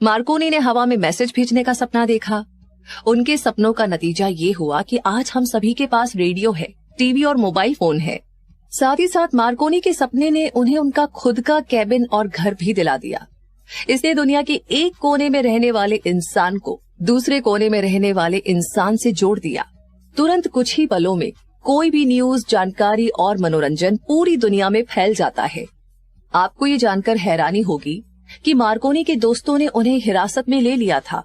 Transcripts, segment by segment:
Markovnikov ने हवा में मैसेज भेजने का सपना देखा। उनके सपनों का नतीजा ये हुआ कि आज हम सभी के पास रेडियो है, टीवी और मोबाइल फोन है। साथ ही साथ मार्कोनी के सपने ने उन्हें उनका खुद का कैबिन और घर भी दिला दिया। इसने दुनिया के एक कोने में रहने वाले इंसान को दूसरे कोने में रहने वाले इंसान से जोड़ दिया। तुरंत कुछ ही पलों में कोई भी न्यूज, जानकारी और मनोरंजन पूरी दुनिया में फैल जाता है। आपको ये जानकर हैरानी होगी कि मार्कोनी के दोस्तों ने उन्हें हिरासत में ले लिया था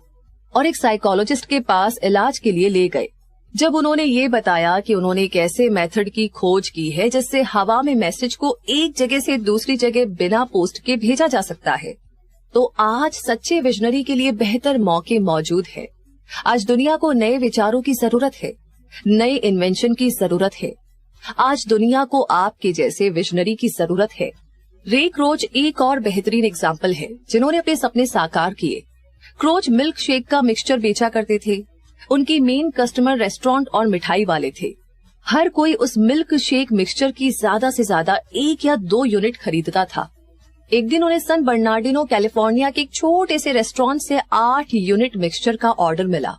और एक साइकोलॉजिस्ट के पास इलाज के लिए ले गए। जब उन्होंने ये बताया कि उन्होंने एक ऐसे मेथड की खोज की है जिससे हवा में मैसेज को एक जगह से दूसरी जगह बिना पोस्ट के भेजा जा सकता है, तो आज सच्चे विजनरी के लिए बेहतर मौके मौजूद है। आज दुनिया को नए विचारों की जरूरत है, नए इन्वेंशन की जरूरत है। आज दुनिया को आपके जैसे विजनरी की जरूरत है। रे क्रोच एक और बेहतरीन एग्जाम्पल है जिन्होंने अपने सपने साकार किए। क्रोच मिल्क शेक का मिक्सचर बेचा करते थे। उनकी मेन कस्टमर रेस्टोरेंट और मिठाई वाले थे। हर कोई उस मिल्क शेक मिक्सचर की ज्यादा से ज्यादा 1 या 2 यूनिट खरीदता था। एक दिन उन्हें सन बर्नार्डिनो कैलिफोर्निया के एक छोटे से रेस्टोरेंट से 8 यूनिट मिक्सचर का ऑर्डर मिला।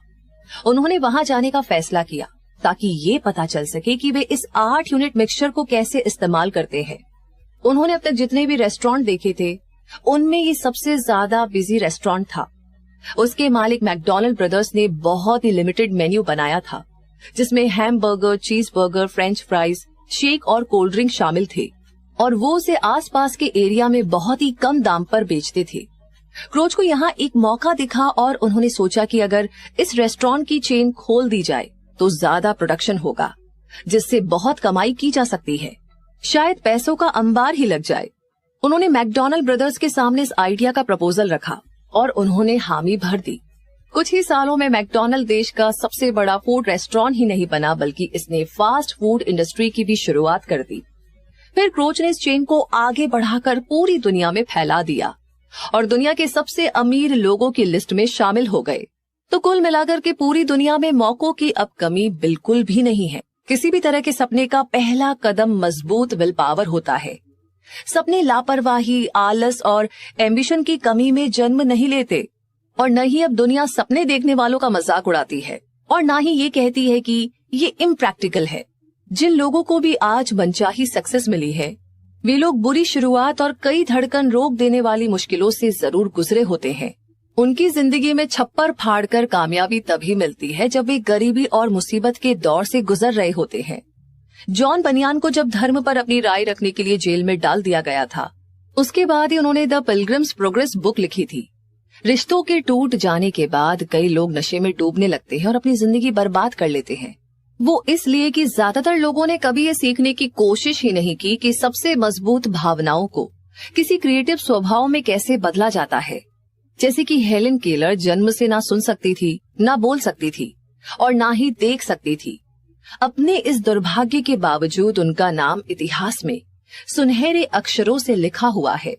उन्होंने वहां जाने का फैसला किया ताकि ये पता चल सके कि वे इस 8 यूनिट मिक्सचर को कैसे इस्तेमाल करते हैं। उन्होंने अब तक जितने भी रेस्टोरेंट देखे थे उनमें ये सबसे ज्यादा बिजी रेस्टोरेंट था। उसके मालिक मैकडॉनल्ड ब्रदर्स ने बहुत ही लिमिटेड मेन्यू बनाया था जिसमें हैमबर्गर, चीज बर्गर, फ्रेंच फ्राइज, शेक और कोल्ड ड्रिंक शामिल थे और वो उसे आसपास के एरिया में बहुत ही कम दाम पर बेचते थे। क्रोच को यहाँ एक मौका दिखा और उन्होंने सोचा कि अगर इस रेस्टोरेंट की चेन खोल दी जाए तो ज्यादा प्रोडक्शन होगा जिससे बहुत कमाई की जा सकती है। शायद पैसों का अंबार ही लग जाए। उन्होंने मैकडॉनल्ड ब्रदर्स के सामने इस आइडिया का प्रपोजल रखा और उन्होंने हामी भर दी। कुछ ही सालों में मैकडॉनल्ड देश का सबसे बड़ा फूड रेस्टोरेंट ही नहीं बना बल्कि इसने फास्ट फूड इंडस्ट्री की भी शुरुआत कर दी। फिर क्रोच ने इस चेन को आगे बढ़ाकर पूरी दुनिया में फैला दिया और दुनिया के सबसे अमीर लोगों की लिस्ट में शामिल हो गए। तो कुल मिलाकर के पूरी दुनिया में मौकों की अब कमी बिल्कुल भी नहीं है। किसी भी तरह के सपने का पहला कदम मजबूत विल पावर होता है। सपने लापरवाही, आलस और एम्बिशन की कमी में जन्म नहीं लेते और न ही अब दुनिया सपने देखने वालों का मजाक उड़ाती है और न ही ये कहती है कि ये इम्प्रैक्टिकल है। जिन लोगों को भी आज मनचाही सक्सेस मिली है वे लोग बुरी शुरुआत और कई धड़कन रोक देने वाली मुश्किलों से जरूर गुजरे होते हैं। उनकी जिंदगी में छप्पर फाड़कर कामयाबी तभी मिलती है जब वे गरीबी और मुसीबत के दौर से गुजर रहे होते हैं। जॉन बनियान को जब धर्म पर अपनी राय रखने के लिए जेल में डाल दिया गया था उसके बाद ही उन्होंने द पिलग्रिम्स प्रोग्रेस बुक लिखी थी। रिश्तों के टूट जाने के बाद कई लोग नशे में डूबने लगते हैं और अपनी जिंदगी बर्बाद कर लेते हैं। वो इसलिए कि ज्यादातर लोगों ने कभी ये सीखने की कोशिश ही नहीं की कि सबसे मजबूत भावनाओं को किसी क्रिएटिव स्वभाव में कैसे बदला जाता है। जैसे कि हेलेन केलर जन्म से ना सुन सकती थी, ना बोल सकती थी और ना ही देख सकती थी। अपने इस दुर्भाग्य के बावजूद उनका नाम इतिहास में सुनहरे अक्षरों से लिखा हुआ है।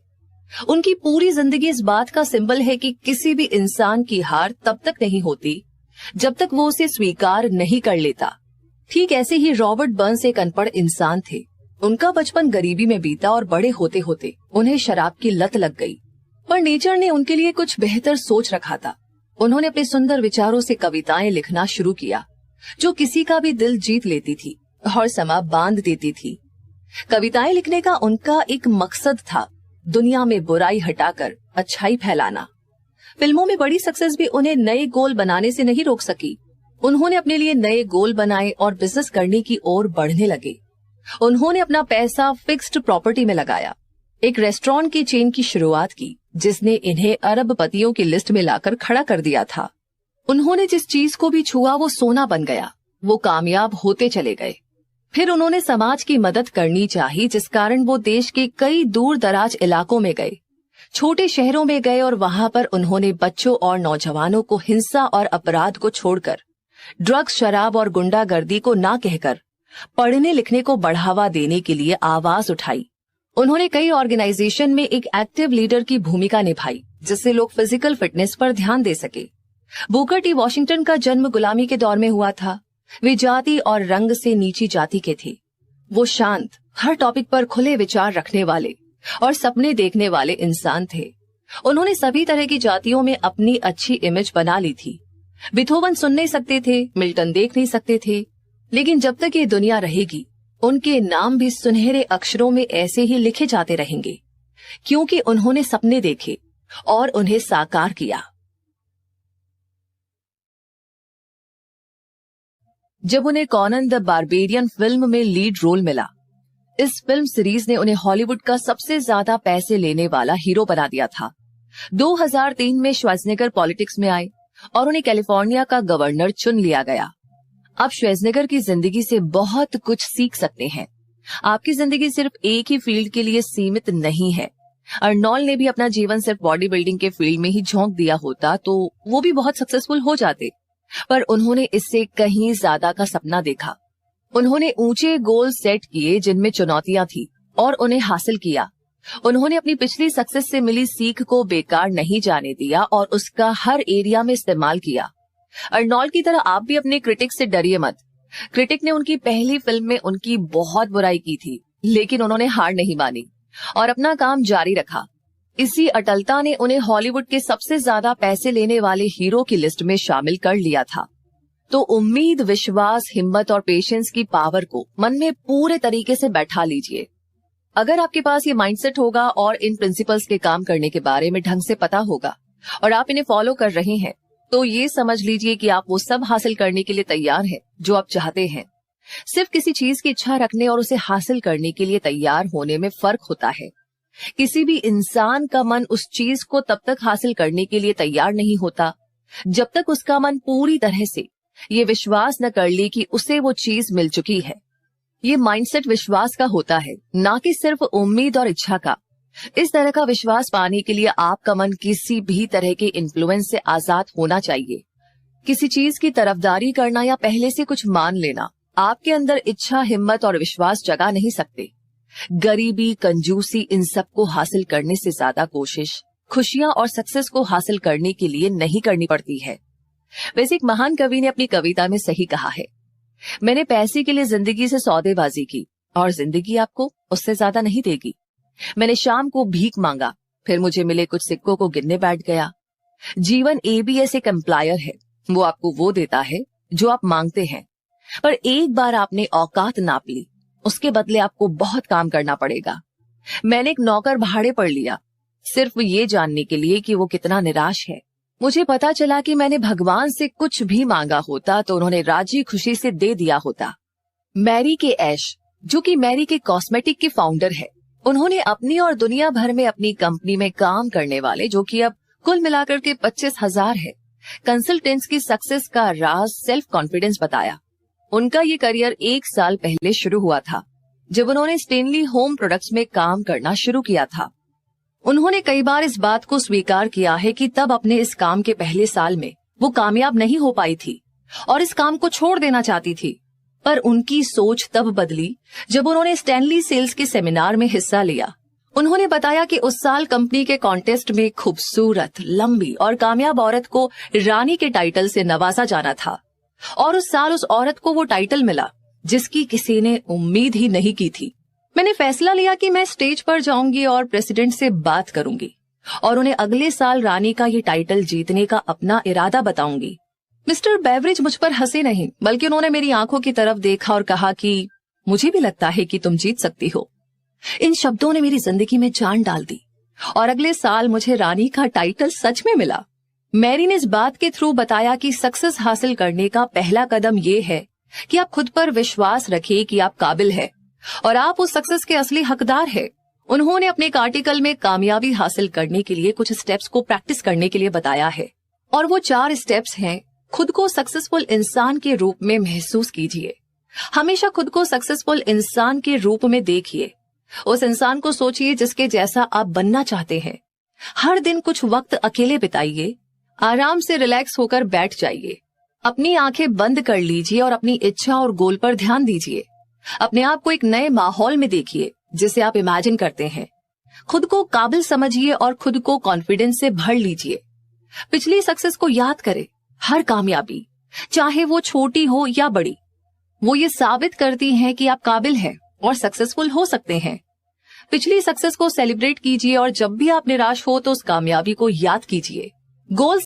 उनकी पूरी जिंदगी इस बात का सिंबल है कि किसी भी इंसान की हार तब तक नहीं होती जब तक वो उसे स्वीकार नहीं कर लेता। ठीक ऐसे ही रॉबर्ट बर्न्स एक अनपढ़ इंसान थे। उनका बचपन गरीबी में बीता और बड़े होते होते उन्हें शराब की लत लग गई, पर नेचर ने उनके लिए कुछ बेहतर सोच रखा था। उन्होंने अपने सुंदर विचारों से कविताएं लिखना शुरू किया जो किसी का भी दिल जीत लेती थी और समा बांध देती थी। कविताएं लिखने का उनका एक मकसद था, दुनिया में बुराई हटाकर अच्छाई फैलाना। फिल्मों में बड़ी सक्सेस भी उन्हें नए गोल बनाने से नहीं रोक सकी। उन्होंने अपने लिए नए गोल बनाए और बिजनेस करने की ओर बढ़ने लगे। उन्होंने अपना पैसा फिक्स्ड प्रॉपर्टी में लगाया, एक रेस्टोरेंट की चेन की शुरुआत की जिसने इन्हें अरबपतियों की लिस्ट में लाकर खड़ा कर दिया था। उन्होंने जिस चीज को भी छुआ वो सोना बन गया। वो कामयाब होते चले गए। फिर उन्होंने समाज की मदद करनी चाहिए जिस कारण वो देश के कई दूर दराज इलाकों में गए, छोटे शहरों में गए और वहां पर उन्होंने बच्चों और नौजवानों को हिंसा और अपराध को छोड़कर, ड्रग्स, शराब और गुंडागर्दी को ना कहकर पढ़ने लिखने को बढ़ावा देने के लिए आवाज उठाई। उन्होंने कई ऑर्गेनाइजेशन में एक एक्टिव लीडर की भूमिका निभाई जिससे लोग फिजिकल फिटनेस पर ध्यान दे सके। बुकर टी वॉशिंगटन का जन्म गुलामी के दौर में हुआ था। वे जाति और रंग से नीची जाति के थे। वो शांत, हर टॉपिक पर खुले विचार रखने वाले और सपने देखने वाले इंसान थे। उन्होंने सभी तरह की जातियों में अपनी अच्छी इमेज बना ली थी। बीथोवन सुन नहीं सकते थे, मिल्टन देख नहीं सकते थे, लेकिन जब तक ये दुनिया रहेगी उनके नाम भी सुनहरे अक्षरों में ऐसे ही लिखे जाते रहेंगे, क्योंकि उन्होंने सपने देखे और उन्हें साकार किया। जब उन्हें कॉनन द बारबेरियन फिल्म में लीड रोल मिला, इस फिल्म सीरीज ने उन्हें हॉलीवुड का सबसे ज्यादा पैसे लेने वाला हीरो बना दिया था। 2003 में श्वार्ज़नेगर पॉलिटिक्स में आए और उन्हें कैलिफोर्निया का गवर्नर चुन लिया गया। आप श्वार्ज़नेगर की जिंदगी से बहुत कुछ सीख सकते हैं। आपकी जिंदगी सिर्फ एक ही फील्ड के लिए सीमित नहीं है। अर्नोल्ड ने भी अपना जीवन सिर्फ बॉडी बिल्डिंग के फील्ड में ही झोंक दिया होता तो वो भी बहुत सक्सेसफुल हो जाते, पर उन्होंने इससे कहीं ज्यादा का सपना देखा। उन्होंने ऊंचे गोल सेट किए जिनमें चुनौतियां थी और उन्हें हासिल किया। उन्होंने अपनी पिछली सक्सेस से मिली सीख को बेकार नहीं जाने दिया और उसका हर एरिया में इस्तेमाल किया। अर्नोल्ड की तरह आप भी अपने क्रिटिक से डरिए मत। क्रिटिक ने उनकी पहली फिल्म में उनकी बहुत बुराई की थी, लेकिन उन्होंने हार नहीं मानी और अपना काम जारी रखा। इसी अटलता ने उन्हें हॉलीवुड के सबसे ज्यादा पैसे लेने वाले हीरो की लिस्ट में शामिल कर लिया था। तो उम्मीद, विश्वास, हिम्मत और पेशेंस की पावर को मन में पूरे तरीके से बैठा लीजिए। अगर आपके पास ये माइंडसेट होगा और इन प्रिंसिपल्स के काम करने के बारे में ढंग से पता होगा और आप इन्हें फॉलो कर रहे हैं, तो ये समझ लीजिए कि आप वो सब हासिल करने के लिए तैयार हैं जो आप चाहते हैं। सिर्फ किसी चीज की इच्छा रखने और उसे हासिल करने के लिए तैयार होने में फर्क होता है। किसी भी इंसान का मन उस चीज को तब तक हासिल करने के लिए तैयार नहीं होता जब तक उसका मन पूरी तरह से ये विश्वास न कर ले कि उसे वो चीज मिल चुकी है। ये माइंडसेट विश्वास का होता है, ना कि सिर्फ उम्मीद और इच्छा का। इस तरह का विश्वास पाने के लिए आपका मन किसी भी तरह के इन्फ्लुएंस से आजाद होना चाहिए। किसी चीज की तरफदारी करना या पहले से कुछ मान लेना आपके अंदर इच्छा, हिम्मत और विश्वास जगा नहीं सकते। गरीबी, कंजूसी, इन सब को हासिल करने से ज्यादा कोशिश खुशियां और सक्सेस को हासिल करने के लिए नहीं करनी पड़ती है। वैसे एक महान कवि ने अपनी कविता में सही कहा है, मैंने पैसे के लिए जिंदगी से सौदेबाजी की और जिंदगी आपको उससे ज्यादा नहीं देगी। मैंने शाम को भीख मांगा, फिर मुझे मिले कुछ सिक्कों को गिनने बैठ गया। जीवन ABS एक एम्प्लॉयर है, वो आपको वो देता है जो आप मांगते हैं, पर एक बार आपने औकात नाप ली, उसके बदले आपको बहुत काम करना पड़ेगा। मैंने एक नौकर भाड़े पर लिया सिर्फ ये जानने के लिए कि वो कितना निराश है। मुझे पता चला कि मैंने भगवान से कुछ भी मांगा होता तो उन्होंने राजी खुशी से दे दिया होता। मैरी के ऐश, जो कि मैरी के कॉस्मेटिक के फाउंडर है, उन्होंने अपनी और दुनिया भर में अपनी कंपनी में काम करने वाले, जो कि अब कुल मिलाकर के 25,000 है, कंसल्टेंट्स की सक्सेस का राज सेल्फ कॉन्फिडेंस बताया। उनका ये करियर 1 साल पहले शुरू हुआ था, जब उन्होंने स्टेनली होम प्रोडक्ट्स में काम करना शुरू किया था। उन्होंने कई बार इस बात को स्वीकार किया है कि तब अपने इस काम के पहले साल में वो कामयाब नहीं हो पाई थी और इस काम को छोड़ देना चाहती थी, पर उनकी सोच तब बदली जब उन्होंने स्टैनली सेल्स के सेमिनार में हिस्सा लिया। उन्होंने बताया कि उस साल कंपनी के कॉन्टेस्ट में खूबसूरत, लंबी और कामयाब औरत को रानी के टाइटल से नवाजा जाना था और उस साल उस औरत को वो टाइटल मिला जिसकी किसी ने उम्मीद ही नहीं की थी। मैंने फैसला लिया कि मैं स्टेज पर जाऊंगी और प्रेसिडेंट से बात करूंगी और उन्हें अगले साल रानी का ये टाइटल जीतने का अपना इरादा बताऊंगी। मिस्टर बेवरिज मुझ पर हंसे नहीं, बल्कि उन्होंने मेरी आंखों की तरफ देखा और कहा कि मुझे भी लगता है कि तुम जीत सकती हो। इन शब्दों ने मेरी जिंदगी में जान डाल दी और अगले साल मुझे रानी का टाइटल सच में मिला। मैरी ने इस बात के थ्रू बताया कि सक्सेस हासिल करने का पहला कदम ये है कि आप खुद पर विश्वास रखें कि आप काबिल है और आप उस सक्सेस के असली हकदार है। उन्होंने अपने एक आर्टिकल में कामयाबी हासिल करने के लिए कुछ स्टेप्स को प्रैक्टिस करने के लिए बताया है और वो 4 स्टेप्स हैं। खुद को सक्सेसफुल इंसान के रूप में महसूस कीजिए। हमेशा खुद को सक्सेसफुल इंसान के रूप में देखिए। उस इंसान को सोचिए जिसके जैसा आप बनना चाहते हैं। हर दिन कुछ वक्त अकेले बिताइए, आराम से रिलैक्स होकर बैठ जाइए, अपनी आंखें बंद कर लीजिए और अपनी इच्छा और गोल पर ध्यान दीजिए। अपने आप को एक नए माहौल में देखिए जिसे आप इमेजिन करते हैं। खुद को काबिल समझिए और खुद को कॉन्फिडेंस से भर लीजिए। पिछली सक्सेस को याद करें। हर कामयाबी, चाहे वो छोटी हो या बड़ी, वो ये साबित करती है कि आप काबिल हैं और सक्सेसफुल हो सकते हैं। पिछली सक्सेस को सेलिब्रेट कीजिए और जब भी आप निराश हो तो उस कामयाबी को याद कीजिए। गोल्स